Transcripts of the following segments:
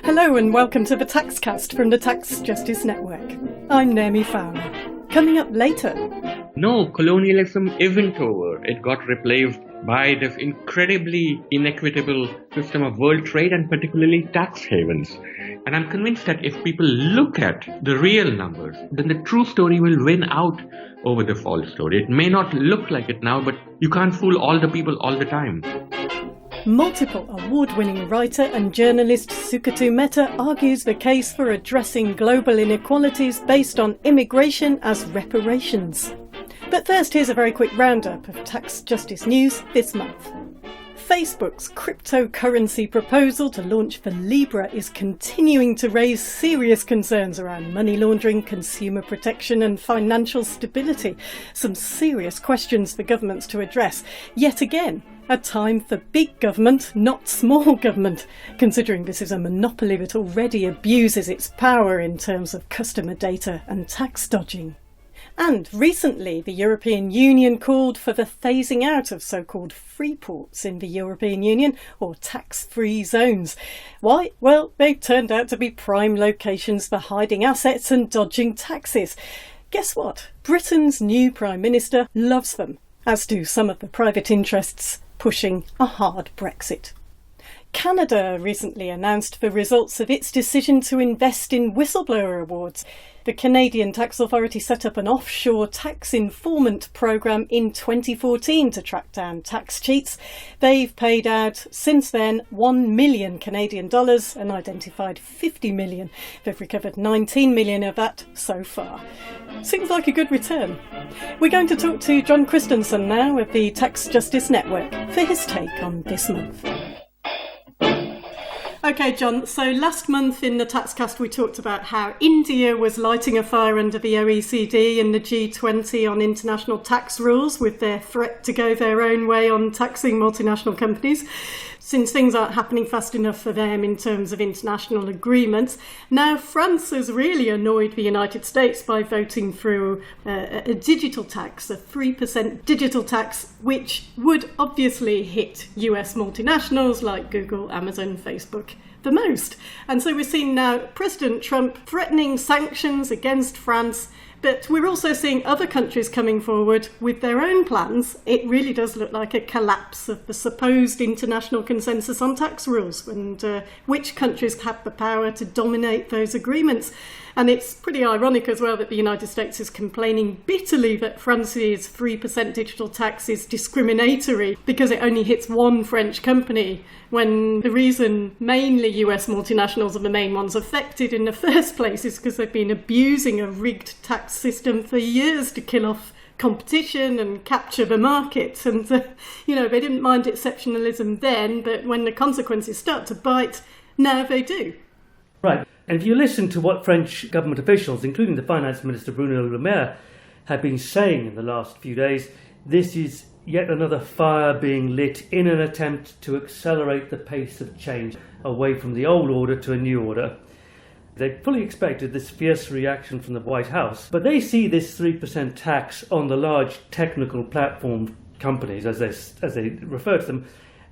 Hello and welcome to the Taxcast from the Tax Justice Network. I'm Naomi Fowler. Coming up later. No, colonialism isn't over. It got replaced by this incredibly inequitable system of world trade and particularly tax havens. And I'm convinced that if people look at the real numbers, then the true story will win out over the false story. It may not look like it now, but you can't fool all the people all the time. Multiple award-winning writer and journalist Sukato Mehta argues the case for addressing global inequalities based on immigration as reparations. But first, here's a very quick roundup of tax justice news this month. Facebook's cryptocurrency proposal to launch for Libra is continuing to raise serious concerns around money laundering, consumer protection and financial stability. Some serious questions for governments to address. Yet again, a time for big government, not small government, considering this is a monopoly that already abuses its power in terms of customer data and tax dodging. And recently, the European Union called for the phasing out of so-called free ports in the European Union, or tax-free zones. Why? Well, they turned out to be prime locations for hiding assets and dodging taxes. Guess what? Britain's new Prime Minister loves them, as do some of the private interests pushing a hard Brexit. Canada recently announced the results of its decision to invest in whistleblower awards. The Canadian Tax Authority set up an offshore tax informant programme in 2014 to track down tax cheats. They've paid out since then $1 million Canadian dollars and identified 50 million. They've recovered 19 million of that so far. Seems like a good return. We're going to talk to John Christensen now of the Tax Justice Network for his take on this month. OK, John, so last month in the Taxcast we talked about how India was lighting a fire under the OECD and the G20 on international tax rules with their threat to go their own way on taxing multinational companies, since things aren't happening fast enough for them in terms of international agreements. Now France has really annoyed the United States by voting through a digital tax, a 3% digital tax, which would obviously hit US multinationals like Google, Amazon, Facebook the most. And so we're seeing now President Trump threatening sanctions against France, but we're also seeing other countries coming forward with their own plans. It really does look like a collapse of the supposed international consensus on tax rules and which countries have the power to dominate those agreements. And it's pretty ironic as well that the United States is complaining bitterly that France's 3% digital tax is discriminatory because it only hits one French company, when the reason mainly US multinationals are the main ones affected in the first place is because they've been abusing a rigged tax system for years to kill off competition and capture the market. And, they didn't mind exceptionalism then, but when the consequences start to bite, now they do. Right. And if you listen to what French government officials, including the Finance Minister Bruno Le Maire, have been saying in the last few days, this is yet another fire being lit in an attempt to accelerate the pace of change away from the old order to a new order. They fully expected this fierce reaction from the White House, but they see this 3% tax on the large technical platform companies, as they refer to them,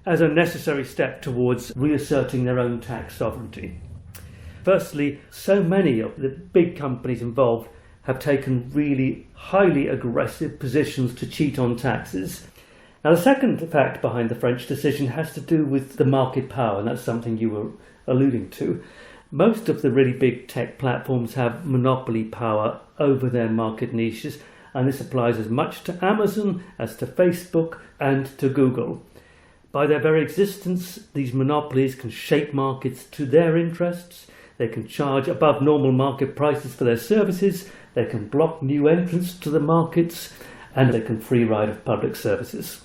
as a necessary step towards reasserting their own tax sovereignty. Firstly, so many of the big companies involved have taken really highly aggressive positions to cheat on taxes. Now, the second fact behind the French decision has to do with the market power, and that's something you were alluding to. Most of the really big tech platforms have monopoly power over their market niches, and this applies as much to Amazon as to Facebook and to Google. By their very existence, these monopolies can shape markets to their interests. They can charge above normal market prices for their services, they can block new entrants to the markets, and they can free ride public services.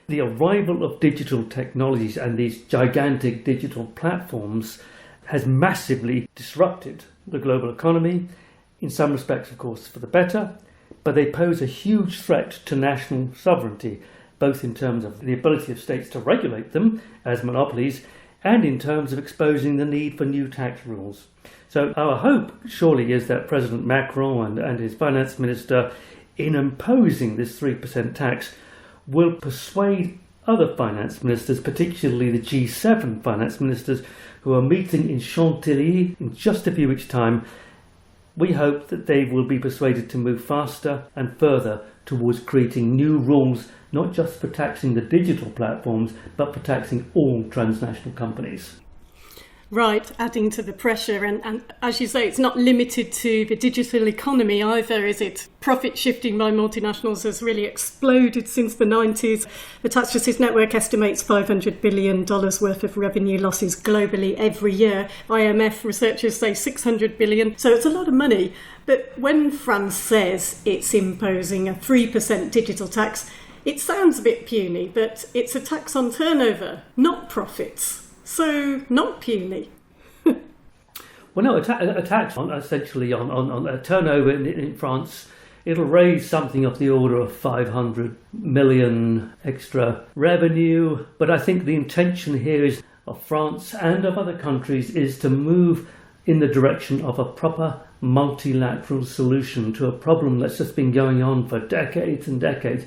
The arrival of digital technologies and these gigantic digital platforms has massively disrupted the global economy, in some respects, of course, for the better, but they pose a huge threat to national sovereignty, both in terms of the ability of states to regulate them as monopolies, and in terms of exposing the need for new tax rules. So our hope surely is that President Macron and his finance minister, in imposing this 3% tax, will persuade other finance ministers, particularly the G7 finance ministers, who are meeting in Chantilly in just a few weeks' time. We hope that they will be persuaded to move faster and further towards creating new rules, not just for taxing the digital platforms, but for taxing all transnational companies. Right, adding to the pressure. And as you say, it's not limited to the digital economy either, is it? Profit shifting by multinationals has really exploded since the 90s. The Tax Justice Network estimates $500 billion worth of revenue losses globally every year. IMF researchers say $600 billion. So it's a lot of money. But when France says it's imposing a 3% digital tax, it sounds a bit puny, but it's a tax on turnover, not profits. So, not puny. Well, no, a tax on essentially on a turnover in France, it'll raise something of the order of 500 million extra revenue. But I think the intention here is of France and of other countries is to move in the direction of a proper multilateral solution to a problem that's just been going on for decades and decades.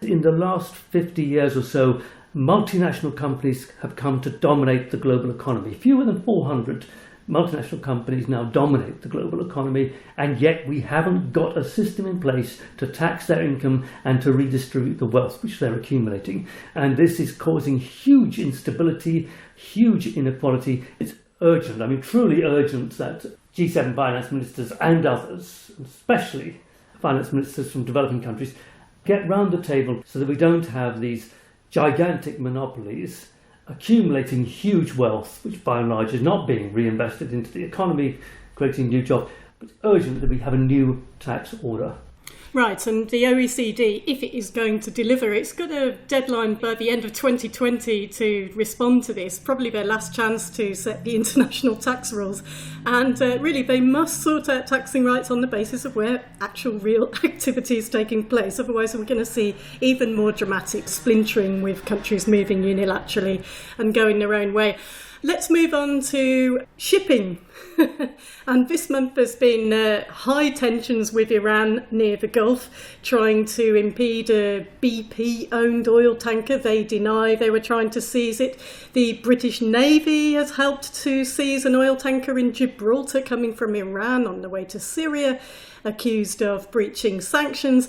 In the last 50 years or so, multinational companies have come to dominate the global economy. Fewer than 400 multinational companies now dominate the global economy, and yet we haven't got a system in place to tax their income and to redistribute the wealth which they're accumulating. And this is causing huge instability, huge inequality. It's urgent, I mean truly urgent, that G7 finance ministers and others, especially finance ministers from developing countries, get round the table so that we don't have these gigantic monopolies accumulating huge wealth, which by and large is not being reinvested into the economy, creating new jobs. But it's urgent that we have a new tax order. Right, and the OECD, if it is going to deliver, it's got a deadline by the end of 2020 to respond to this, probably their last chance to set the international tax rules. And really, they must sort out taxing rights on the basis of where actual real activity is taking place. Otherwise, we're going to see even more dramatic splintering with countries moving unilaterally and going their own way. Let's move on to shipping. And this month there's been high tensions with Iran near the Gulf, trying to impede a BP-owned oil tanker. They deny they were trying to seize it. The British Navy has helped to seize an oil tanker in Gibraltar coming from Iran on the way to Syria, accused of breaching sanctions.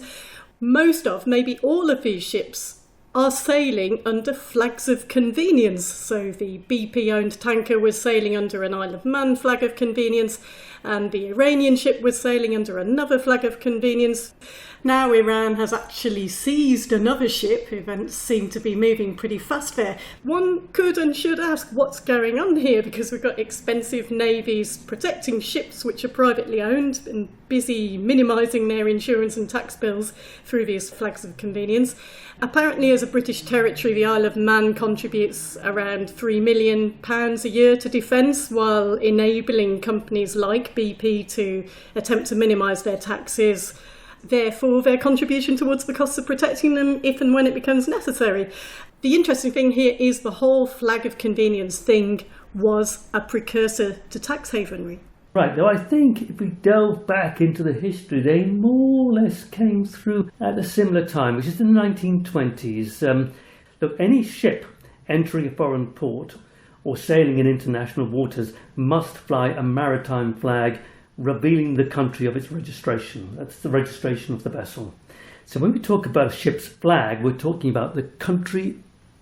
Most of, maybe all of these ships are sailing under flags of convenience. So the BP-owned tanker was sailing under an Isle of Man flag of convenience, and the Iranian ship was sailing under another flag of convenience. Now Iran has actually seized another ship. Events seem to be moving pretty fast there. One could and should ask what's going on here, because we've got expensive navies protecting ships which are privately owned and busy minimising their insurance and tax bills through these flags of convenience. Apparently, as a British territory, the Isle of Man contributes around £3 million a year to defence, while enabling companies like BP to attempt to minimise their taxes. Therefore, their contribution towards the costs of protecting them if and when it becomes necessary. The interesting thing here is the whole flag of convenience thing was a precursor to tax havenry. Right, now I think if we delve back into the history, they more or less came through at a similar time, which is the 1920s. Look, any ship entering a foreign port or sailing in international waters must fly a maritime flag revealing the country of its registration. That's the registration of the vessel. So when we talk about a ship's flag, we're talking about the country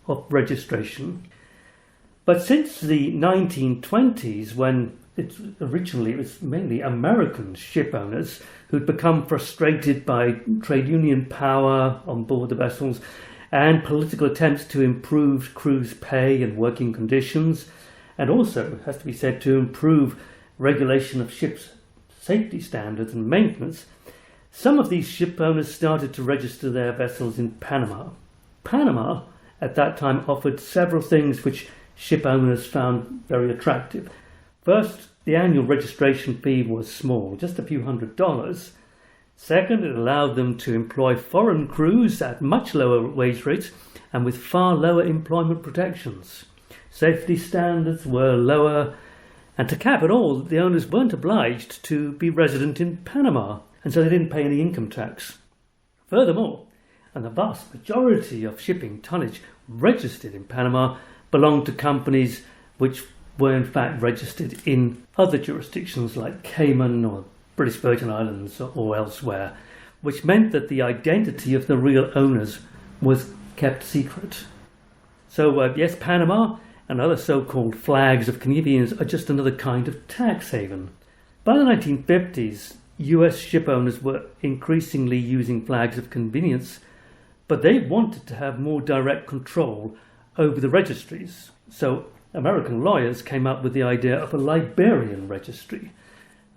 of registration. But since the 1920s, when originally it was mainly American ship owners who'd become frustrated by trade union power on board the vessels and political attempts to improve crews' pay and working conditions, and also, it has to be said, to improve regulation of ships' safety standards and maintenance, some of these ship owners started to register their vessels in Panama. Panama, at that time, offered several things which ship owners found very attractive. First, the annual registration fee was small, just a few $100s. Second, it allowed them to employ foreign crews at much lower wage rates and with far lower employment protections. Safety standards were lower, and to cap it all, the owners weren't obliged to be resident in Panama, and so they didn't pay any income tax. Furthermore, And the vast majority of shipping tonnage registered in Panama belonged to companies which were in fact registered in other jurisdictions like Cayman or British Virgin Islands or elsewhere, which meant that the identity of the real owners was kept secret. So yes, Panama and other so-called flags of convenience are just another kind of tax haven. By the 1950s, US ship owners were increasingly using flags of convenience, but they wanted to have more direct control over the registries. So American lawyers came up with the idea of a Liberian registry,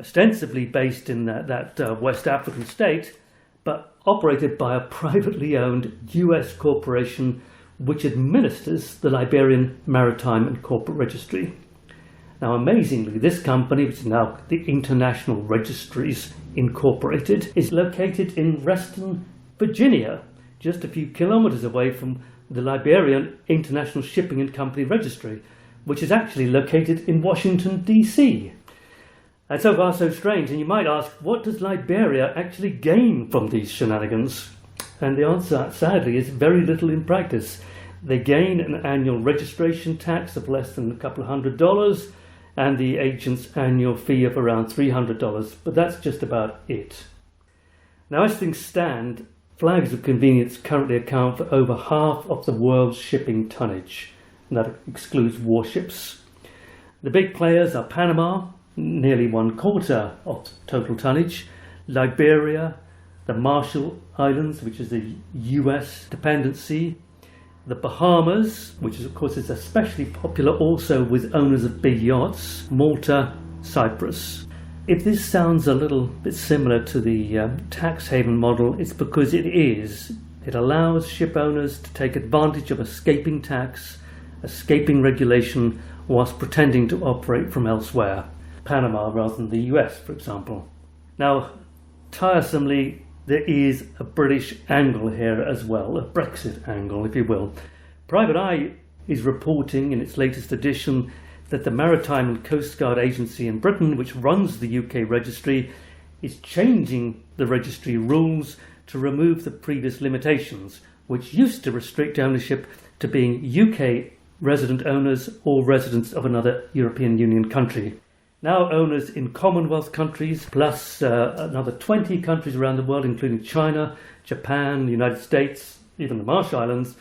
ostensibly based in that West African state, but operated by a privately owned US corporation which administers the Liberian Maritime and Corporate Registry. Now, amazingly, this company, which is now the International Registries Incorporated, is located in Reston, Virginia, just a few kilometers away from the Liberian International Shipping and Company Registry, which is actually located in Washington, D.C. And so far so strange, and you might ask, what does Liberia actually gain from these shenanigans? And the answer, sadly, is very little in practice. They gain an annual registration tax of less than a couple of $100 and the agent's annual fee of around $300, but that's just about it. Now, as things stand, flags of convenience currently account for over half of the world's shipping tonnage, and that excludes warships. The big players are Panama, nearly 1/4 of total tonnage, Liberia, the Marshall Islands, which is a US dependency, the Bahamas, which is, of course, is especially popular also with owners of big yachts, Malta, Cyprus. If this sounds a little bit similar to the tax haven model, it's because it is. It allows ship owners to take advantage of escaping tax, escaping regulation, whilst pretending to operate from elsewhere, Panama rather than the US, for example. Now, tiresomely, there is a British angle here as well, a Brexit angle, if you will. Private Eye is reporting in its latest edition that the Maritime and Coast Guard Agency in Britain, which runs the UK registry, is changing the registry rules to remove the previous limitations, which used to restrict ownership to being UK resident owners or residents of another European Union country. Now owners in Commonwealth countries, plus another 20 countries around the world, including China, Japan, the United States, even the Marshall Islands,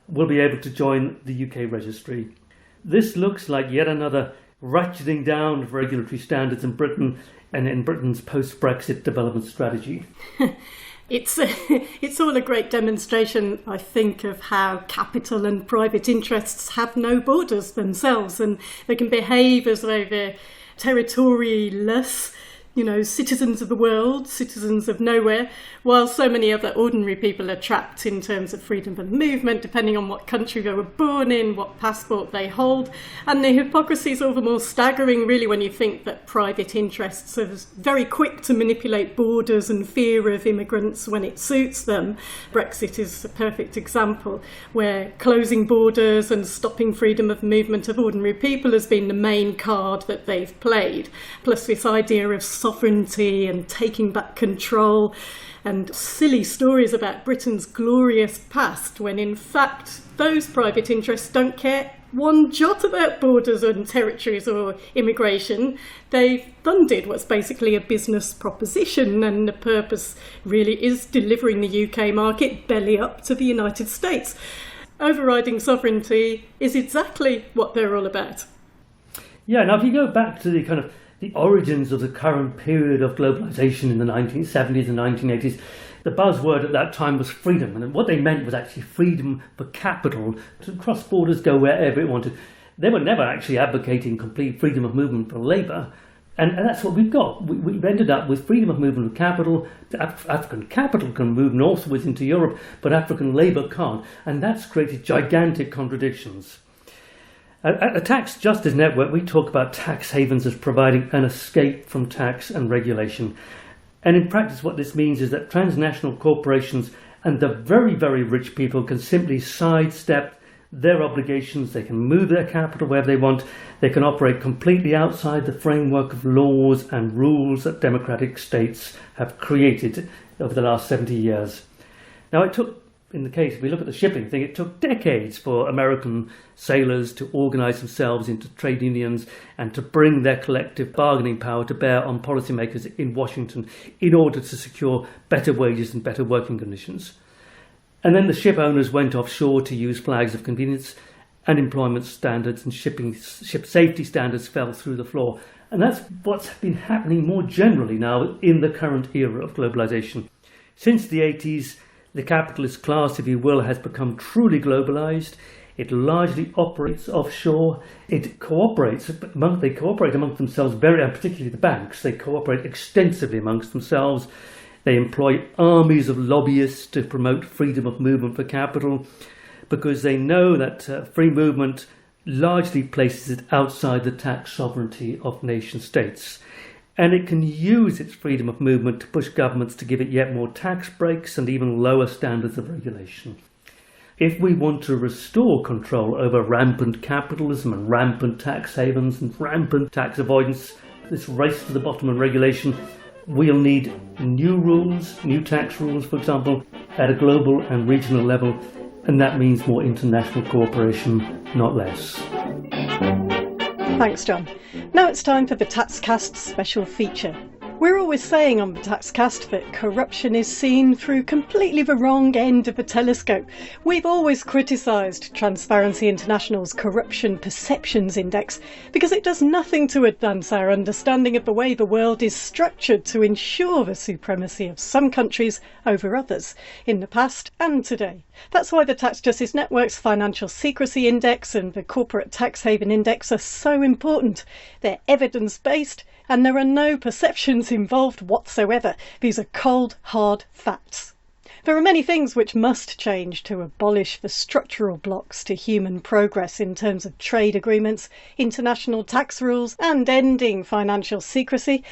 will be able to join the UK registry. This looks like yet another ratcheting down of regulatory standards in Britain and in Britain's post-Brexit development strategy. It's all a great demonstration, I think, of how capital and private interests have no borders themselves, and they can behave as though they're territorialess, citizens of the world, citizens of nowhere, while so many other ordinary people are trapped in terms of freedom of movement, depending on what country they were born in, what passport they hold. And the hypocrisy is all the more staggering, really, when you think that private interests are very quick to manipulate borders and fear of immigrants when it suits them. Brexit is a perfect example, where closing borders and stopping freedom of movement of ordinary people has been the main card that they've played. Plus this idea of sovereignty and taking back control, and silly stories about Britain's glorious past, when in fact those private interests don't care one jot about borders and territories or immigration. They've funded what's basically a business proposition, and the purpose really is delivering the UK market belly up to the United States. Overriding sovereignty is exactly what they're all about. Yeah, now if you go back to the origins of the current period of globalization in the 1970s and 1980s, the buzzword at that time was freedom. And what they meant was actually freedom for capital to cross borders, go wherever it wanted. They were never actually advocating complete freedom of movement for labour. And that's what we've got. We've ended up with freedom of movement of capital. African capital can move northwards into Europe, but African labour can't. And that's created gigantic contradictions. At a Tax Justice Network, we talk about tax havens as providing an escape from tax and regulation. And in practice, what this means is that transnational corporations and the very, very rich people can simply sidestep their obligations. They can move their capital wherever they want. They can operate completely outside the framework of laws and rules that democratic states have created over the last 70 years. Now, it took In the case, if we look at the shipping thing, it took decades for American sailors to organise themselves into trade unions and to bring their collective bargaining power to bear on policymakers in Washington in order to secure better wages and better working conditions. And then the ship owners went offshore to use flags of convenience, and employment standards and ship safety standards fell through the floor. And that's what's been happening more generally now in the current era of globalisation. Since the 80s, the capitalist class, if you will, has become truly globalised. It largely operates offshore. It cooperates, they cooperate amongst themselves and particularly the banks, they cooperate extensively amongst themselves. They employ armies of lobbyists to promote freedom of movement for capital because they know that free movement largely places it outside the tax sovereignty of nation states. And it can use its freedom of movement to push governments to give it yet more tax breaks and even lower standards of regulation. If we want to restore control over rampant capitalism and rampant tax havens and rampant tax avoidance, this race to the bottom of regulation, we'll need new rules, new tax rules, for example, at a global and regional level, and that means more international cooperation, not less. Thanks, John. Now it's time for the TaxCast special feature. We're always saying on the TaxCast that corruption is seen through completely the wrong end of the telescope. We've always criticised Transparency International's Corruption Perceptions Index because it does nothing to advance our understanding of the way the world is structured to ensure the supremacy of some countries over others, in the past and today. That's why the Tax Justice Network's Financial Secrecy Index and the Corporate Tax Haven Index are so important. They're evidence-based, and there are no perceptions involved whatsoever. These are cold, hard facts. There are many things which must change to abolish the structural blocks to human progress in terms of trade agreements, international tax rules, and ending financial secrecy.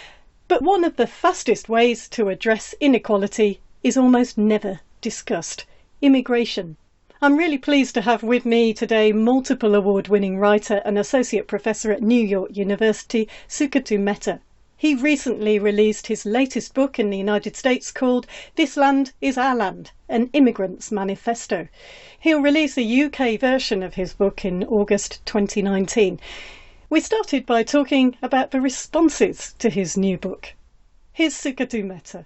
But one of the fastest ways to address inequality is almost never discussed: immigration. I'm really pleased to have with me today multiple award-winning writer and associate professor at New York University, Sukatu Mehta. He recently released his latest book in the United States called This Land is Our Land, an Immigrant's Manifesto. He'll release a UK version of his book in August 2019. We started by talking about the responses to his new book. Here's Sukatu Mehta.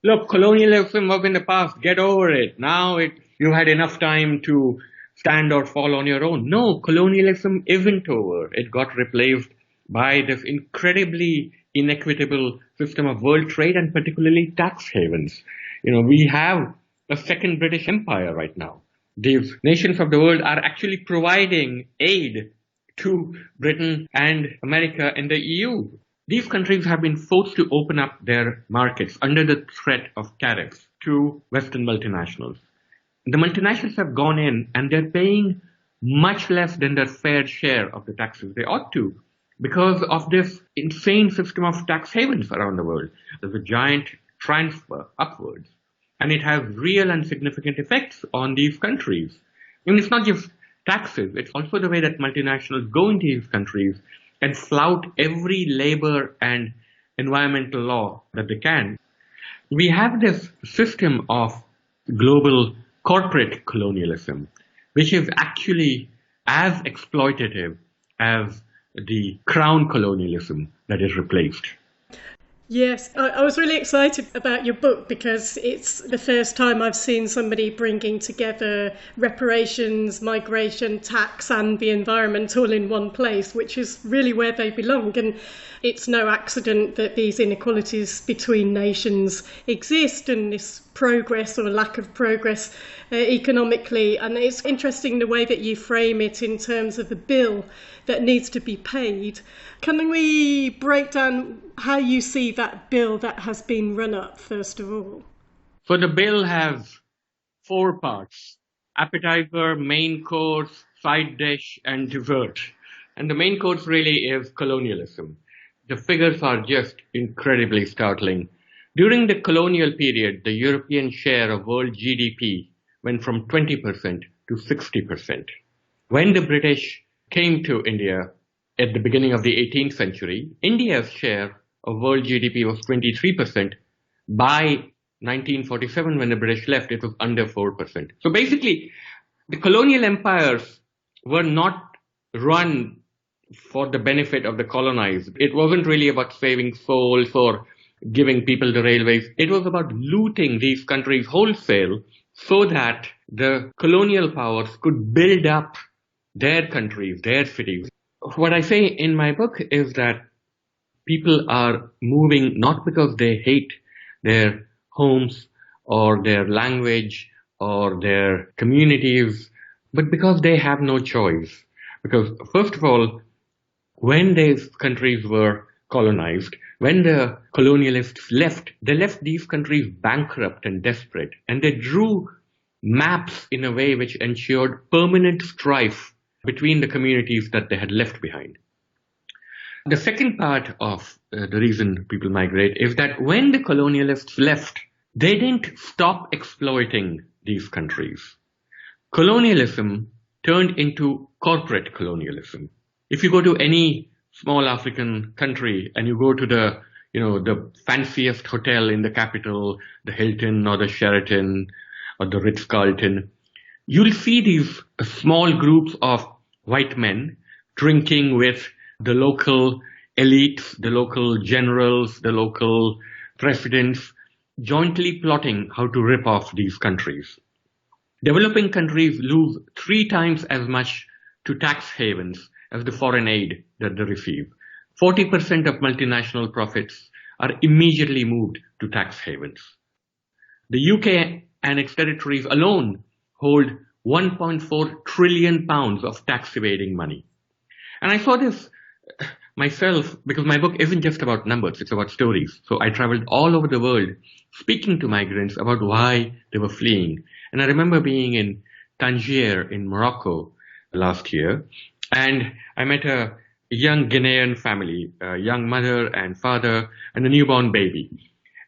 Look, colonialism was in the past. Get over it. Now you had enough time to stand or fall on your own. No, colonialism isn't over. It got replaced by this incredibly inequitable system of world trade and particularly tax havens. We have a second British Empire right now. These nations of the world are actually providing aid to Britain and America and the EU. These countries have been forced to open up their markets under the threat of tariffs to Western multinationals. The multinationals have gone in and they're paying much less than their fair share of the taxes they ought to because of this insane system of tax havens around the world. There's a giant transfer upwards, and it has real and significant effects on these countries. And it's not just taxes, it's also the way that multinationals go into these countries and flout every labor and environmental law that they can. We have this system of global corporate colonialism, which is actually as exploitative as the crown colonialism that is replaced. Yes, I was really excited about your book because it's the first time I've seen somebody bringing together reparations, migration, tax and the environment all in one place, which is really where they belong. And it's no accident that these inequalities between nations exist and this progress or lack of progress economically. And it's interesting the way that you frame it in terms of the bill that needs to be paid. Can we break down how you see that bill that has been run up, first of all? So the bill has 4 parts: appetizer, main course, side dish, and dessert. And the main course really is colonialism. The figures are just incredibly startling. During the colonial period, the European share of world GDP went from 20% to 60%. When the British came to India at the beginning of the 18th century, India's share of world GDP was 23%. By 1947, when the British left, it was under 4%. So basically, the colonial empires were not run for the benefit of the colonized. It wasn't really about saving souls or giving people the railways. It was about looting these countries wholesale so that the colonial powers could build up their countries, their cities. What I say in my book is that people are moving not because they hate their homes or their language or their communities, but because they have no choice. Because first of all, when these countries were colonized, when the colonialists left, they left these countries bankrupt and desperate, and they drew maps in a way which ensured permanent strife between the communities that they had left behind. The second part of the reason people migrate is that when the colonialists left, they didn't stop exploiting these countries. Colonialism turned into corporate colonialism. If you go to any small African country and you go to the fanciest hotel in the capital, the Hilton or the Sheraton or the Ritz-Carlton, you'll see these small groups of white men drinking with the local elites, the local generals, the local presidents, jointly plotting how to rip off these countries. Developing countries lose 3 times as much to tax havens as the foreign aid that they receive. 40% of multinational profits are immediately moved to tax havens. The UK and its territories alone hold 1.4 trillion pounds of tax evading money. And I saw this myself because my book isn't just about numbers, it's about stories. So I traveled all over the world speaking to migrants about why they were fleeing. And I remember being in Tangier in Morocco last year, and I met a young Guinean family, a young mother and father and a newborn baby.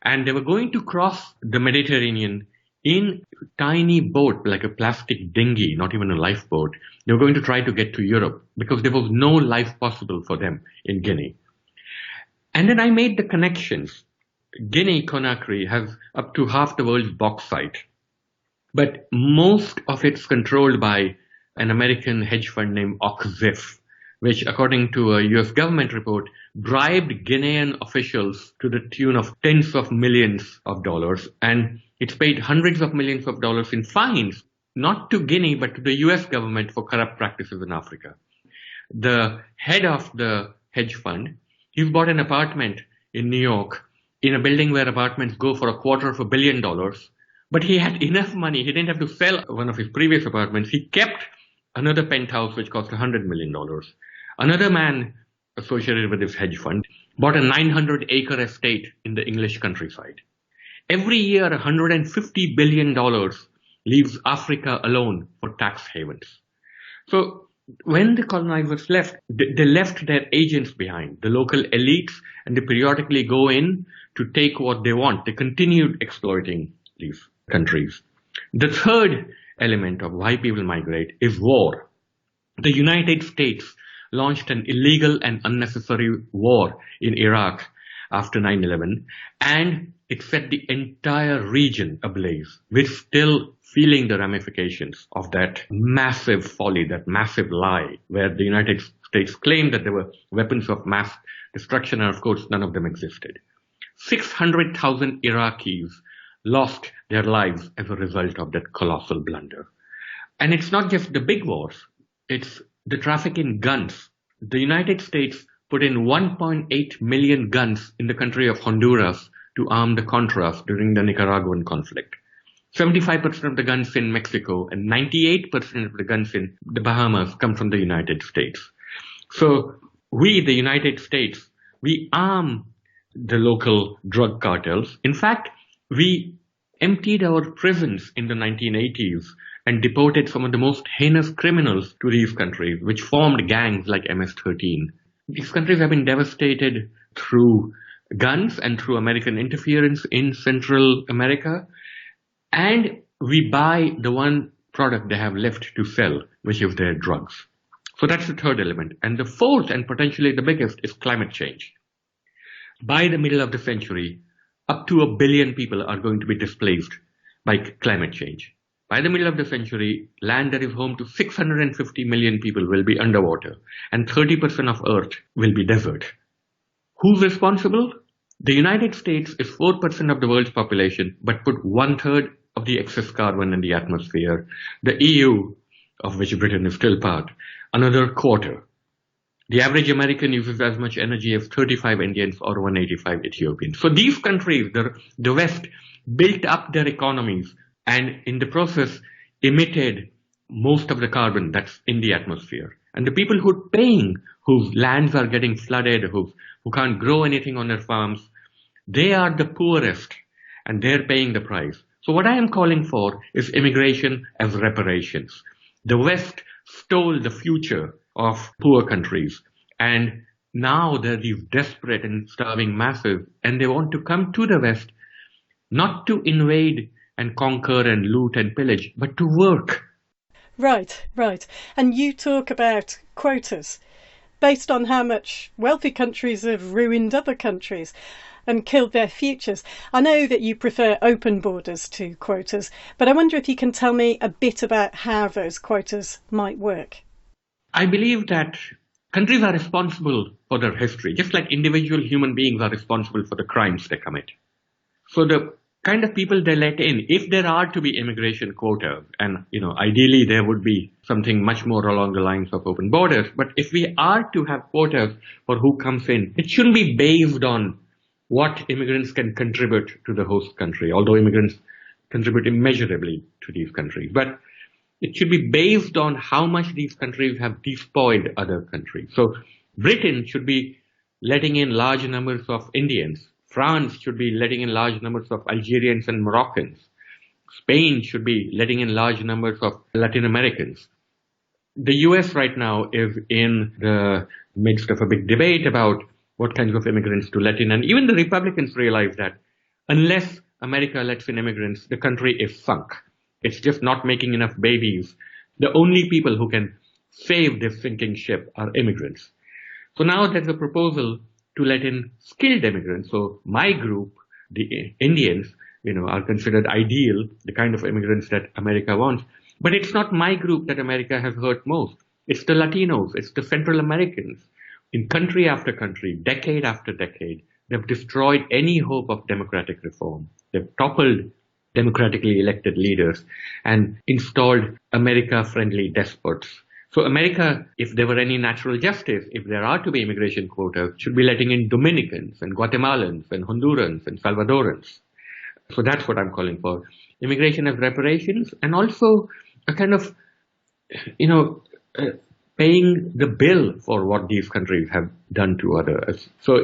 And they were going to cross the Mediterranean in a tiny boat, like a plastic dinghy, not even a lifeboat. They were going to try to get to Europe because there was no life possible for them in Guinea. And then I made the connections. Guinea-Conakry has up to half the world's bauxite, but most of it's controlled by an American hedge fund named Oxif, which, according to a US government report, bribed Guinean officials to the tune of tens of millions of dollars. And it's paid hundreds of millions of dollars in fines, not to Guinea, but to the US government for corrupt practices in Africa. The head of the hedge fund, he's bought an apartment in New York in a building where apartments go for $250 million. But he had enough money. He didn't have to sell one of his previous apartments. He kept another penthouse which cost $100 million. Another man associated with this hedge fund bought a 900-acre estate in the English countryside. Every year, $150 billion leaves Africa alone for tax havens. So when the colonizers left, they left their agents behind, the local elites, and they periodically go in to take what they want. They continued exploiting these countries. The third element of why people migrate is war. The United States launched an illegal and unnecessary war in Iraq after 9/11, and it set the entire region ablaze. We're still feeling the ramifications of that massive folly, that massive lie, where the United States claimed that there were weapons of mass destruction, and of course none of them existed. 600,000 Iraqis lost their lives as a result of that colossal blunder. And it's not just the big wars, it's the traffic in guns. The United States put in 1.8 million guns in the country of Honduras to arm the Contras during the Nicaraguan conflict. 75% of the guns in Mexico and 98% of the guns in the Bahamas come from the United States. So we, the United States, we arm the local drug cartels. In fact, we emptied our prisons in the 1980s and deported some of the most heinous criminals to these countries, which formed gangs like MS-13. These countries have been devastated through guns and through American interference in Central America. And we buy the one product they have left to sell, which is their drugs. So that's the third element. And the fourth, and potentially the biggest, is climate change. By the middle of the century, up to 1 billion people are going to be displaced by climate change. By the middle of the century, land that is home to 650 million people will be underwater, and 30% of Earth will be desert. Who's responsible? The United States is 4% of the world's population, but put 1/3 of the excess carbon in the atmosphere. The EU, of which Britain is still part, another quarter. The average American uses as much energy as 35 Indians or 185 Ethiopians. So these countries, the West, built up their economies and in the process emitted most of the carbon that's in the atmosphere. And the people who are paying, whose lands are getting flooded, who can't grow anything on their farms, they are the poorest and they're paying the price. So what I am calling for is immigration as reparations. The West stole the future of poor countries, and now they're these desperate and starving masses, and they want to come to the West not to invade and conquer and loot and pillage, but to work. Right. And you talk about quotas based on how much wealthy countries have ruined other countries and killed their futures. I know that you prefer open borders to quotas, but I wonder if you can tell me a bit about how those quotas might work. I believe that countries are responsible for their history, just like individual human beings are responsible for the crimes they commit. So the kind of people they let in, if there are to be immigration quotas, and ideally there would be something much more along the lines of open borders, but if we are to have quotas for who comes in, it shouldn't be based on what immigrants can contribute to the host country, although immigrants contribute immeasurably to these countries. But it should be based on how much these countries have despoiled other countries. So Britain should be letting in large numbers of Indians. France should be letting in large numbers of Algerians and Moroccans. Spain should be letting in large numbers of Latin Americans. The US right now is in the midst of a big debate about what kinds of immigrants to let in. And even the Republicans realize that unless America lets in immigrants, the country is sunk. It's just not making enough babies. The only people who can save this sinking ship are immigrants. So now there's a proposal to let in skilled immigrants. So my group, the Indians, are considered ideal, the kind of immigrants that America wants. But it's not my group that America has hurt most. It's the Latinos, it's the Central Americans. In country after country, decade after decade, they've destroyed any hope of democratic reform. They've toppled democratically elected leaders and installed America-friendly despots. So America, if there were any natural justice, if there are to be immigration quotas, should be letting in Dominicans and Guatemalans and Hondurans and Salvadorans. So that's what I'm calling for. Immigration as reparations, and also a kind of, paying the bill for what these countries have done to others. So,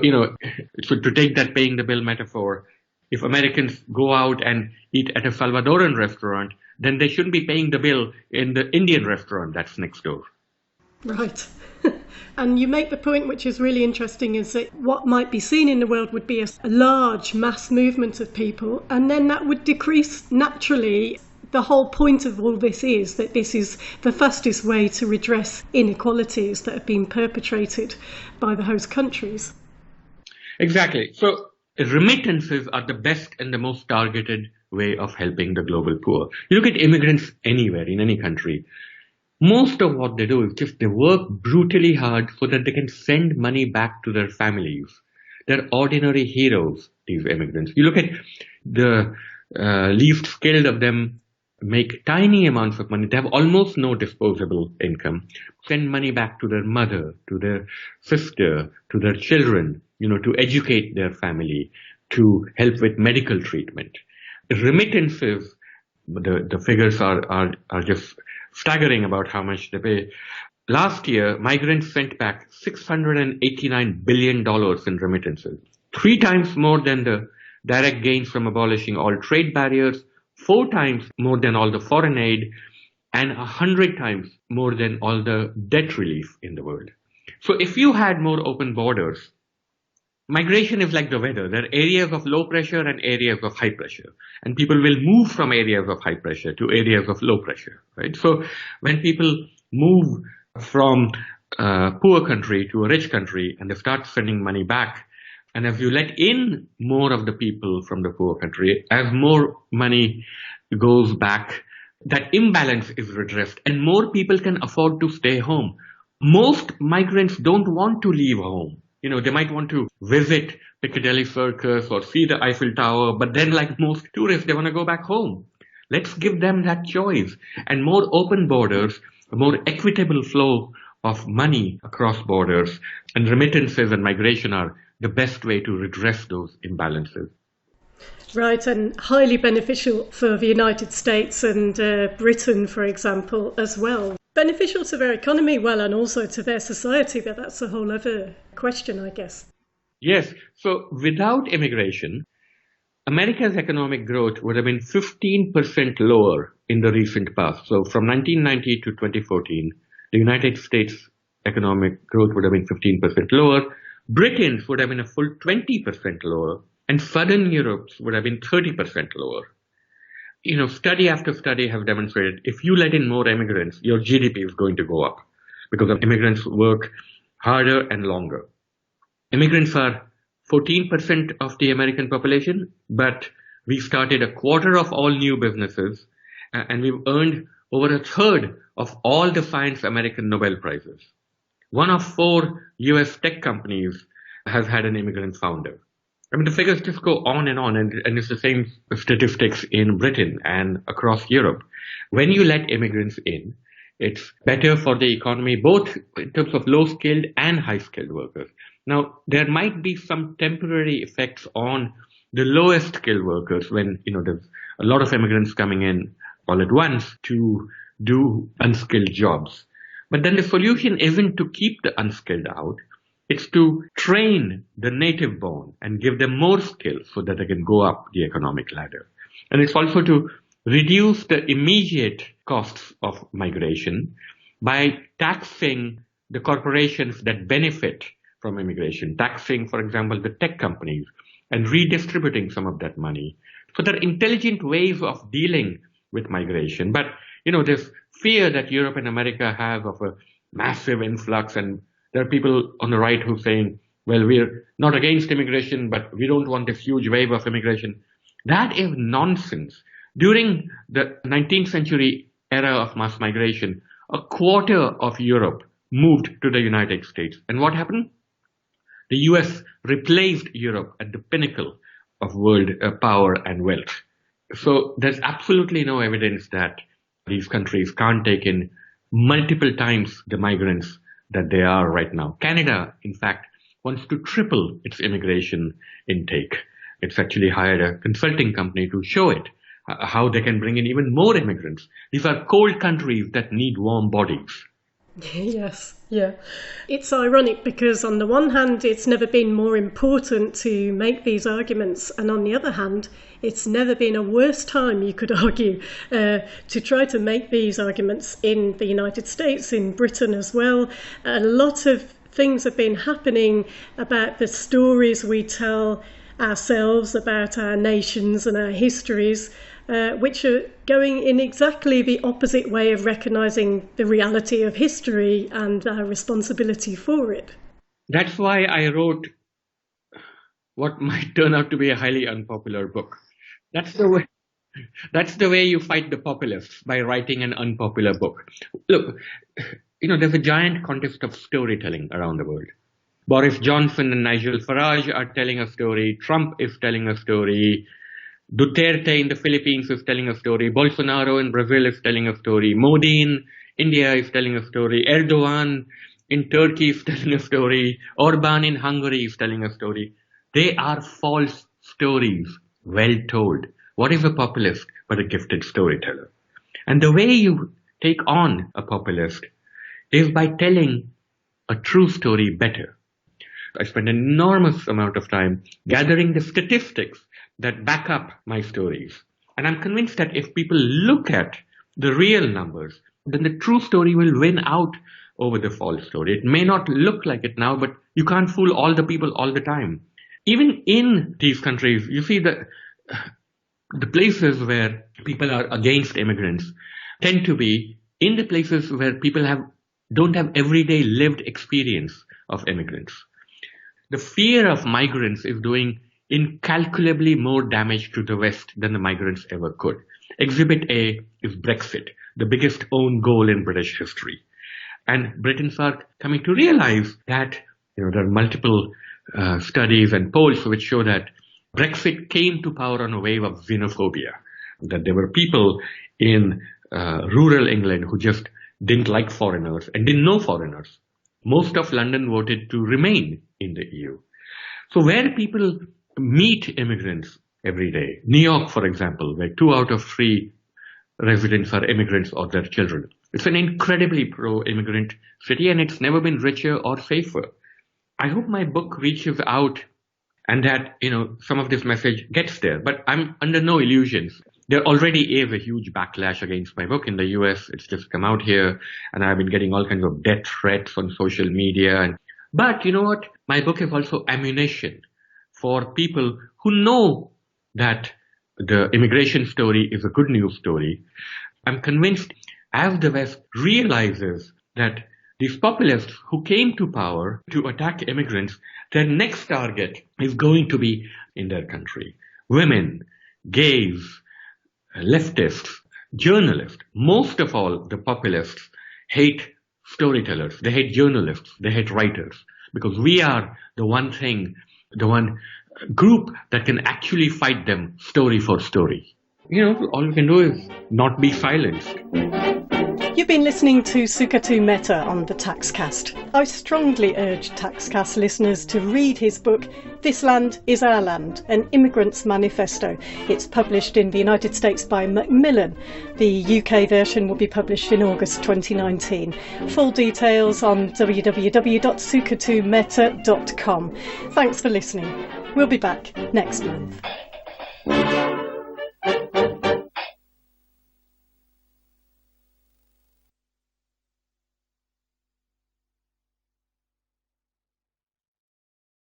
so to take that paying the bill metaphor, if Americans go out and eat at a Salvadoran restaurant, then they shouldn't be paying the bill in the Indian restaurant that's next door. Right. And you make the point, which is really interesting, is that what might be seen in the world would be a large mass movement of people, and then that would decrease naturally. The whole point of all this is that this is the fastest way to redress inequalities that have been perpetrated by the host countries. Exactly. So remittances are the best and the most targeted way of helping the global poor. You look at immigrants anywhere, in any country. Most of what they do is just they work brutally hard so that they can send money back to their families. They're ordinary heroes, these immigrants. You look at the least skilled of them, make tiny amounts of money. They have almost no disposable income. Send money back to their mother, to their sister, to their children, to educate their family, to help with medical treatment. Remittances, the figures are just staggering about how much they pay. Last year, migrants sent back $689 billion in remittances, 3 times more than the direct gains from abolishing all trade barriers, 4 times more than all the foreign aid, and 100 times more than all the debt relief in the world. So if you had more open borders, migration is like the weather. There are areas of low pressure and areas of high pressure. And people will move from areas of high pressure to areas of low pressure, right? So when people move from a poor country to a rich country and they start sending money back, And if you let in more of the people from the poor country, as more money goes back, that imbalance is redressed and more people can afford to stay home. Most migrants don't want to leave home. They might want to visit Piccadilly Circus or see the Eiffel Tower, but then like most tourists, they want to go back home. Let's give them that choice. And more open borders, a more equitable flow of money across borders, and remittances and migration are the best way to redress those imbalances. Right, and highly beneficial for the United States and Britain, for example, as well. Beneficial to their economy, well, and also to their society, but that's a whole other question, I guess. Yes, so without immigration, America's economic growth would have been 15% lower in the recent past. So from 1990 to 2014, the United States economic growth would have been 15% lower. Britain's would have been a full 20% lower. And Southern Europe's would have been 30% lower. Study after study have demonstrated if you let in more immigrants, your GDP is going to go up because immigrants work harder and longer. Immigrants are 14% of the American population, but we started a quarter of all new businesses and we've earned over a third of all the science American Nobel Prizes. 1 of 4 US tech companies has had an immigrant founder. I mean, the figures just go on, and it's the same statistics in Britain and across Europe. When you let immigrants in, it's better for the economy, both in terms of low-skilled and high-skilled workers. Now, there might be some temporary effects on the lowest skilled workers when, there's a lot of immigrants coming in all at once to do unskilled jobs. But then the solution isn't to keep the unskilled out. It's to train the native born and give them more skills so that they can go up the economic ladder. And it's also to reduce the immediate costs of migration by taxing the corporations that benefit from immigration, taxing, for example, the tech companies and redistributing some of that money. So there are intelligent ways of dealing with migration. But, this fear that Europe and America have of a massive influx, and there are people on the right who are saying, well, we're not against immigration, but we don't want this huge wave of immigration. That is nonsense. During the 19th century era of mass migration, a quarter of Europe moved to the United States. And what happened? The US replaced Europe at the pinnacle of world power and wealth. So there's absolutely no evidence that these countries can't take in multiple times the migrants that they are right now. Canada, in fact, wants to triple its immigration intake. It's actually hired a consulting company to show it how they can bring in even more immigrants. These are cold countries that need warm bodies. Yes, yeah. It's ironic because on the one hand, it's never been more important to make these arguments. And on the other hand, it's never been a worse time, you could argue, to try to make these arguments in the United States, in Britain as well. A lot of things have been happening about the stories we tell ourselves about our nations and our histories, which are going in exactly the opposite way of recognising the reality of history and our responsibility for it. That's why I wrote what might turn out to be a highly unpopular book. That's the way you fight the populists, by writing an unpopular book. Look, there's a giant contest of storytelling around the world. Boris Johnson and Nigel Farage are telling a story. Trump is telling a story. Duterte in the Philippines is telling a story. Bolsonaro in Brazil is telling a story. Modi in India is telling a story. Erdogan in Turkey is telling a story. Orban in Hungary is telling a story. They are false stories, well told. What is a populist but a gifted storyteller? And the way you take on a populist is by telling a true story better. I spend an enormous amount of time gathering the statistics that back up my stories. And I'm convinced that if people look at the real numbers, then the true story will win out over the false story. It may not look like it now, but you can't fool all the people all the time. Even in these countries, you see the places where people are against immigrants tend to be in the places where people don't have everyday lived experience of immigrants. the fear of migrants is doing incalculably more damage to the West than the migrants ever could. Exhibit A is Brexit, the biggest own goal in British history. And Britons are coming to realize that there are multiple studies and polls which show that Brexit came to power on a wave of xenophobia, that there were people in rural England who just didn't like foreigners and didn't know foreigners. Most of London voted to remain in the EU. So where people meet immigrants every day, New York, for example, where 2 out of 3 residents are immigrants or their children. It's an incredibly pro-immigrant city, and it's never been richer or safer. I hope my book reaches out and that, some of this message gets there. But I'm under no illusions. There already is a huge backlash against my book in the US. It's just come out here, and I've been getting all kinds of death threats on social media. But you know what? My book is also ammunition for people who know that the immigration story is a good news story. I'm convinced as the West realizes that these populists who came to power to attack immigrants, their next target is going to be in their country. Women, gays, leftists, journalists. Most of all, the populists hate storytellers. They hate journalists. They hate writers. Because we are the one group that can actually fight them story for story. All we can do is not be silenced. You've been listening to Sukato Mehta on the Taxcast. I strongly urge Taxcast listeners to read his book, This Land is Our Land, an Immigrant's Manifesto. It's published in the United States by Macmillan. The UK version will be published in August 2019. Full details on www.sukatometa.com. Thanks for listening. We'll be back next month.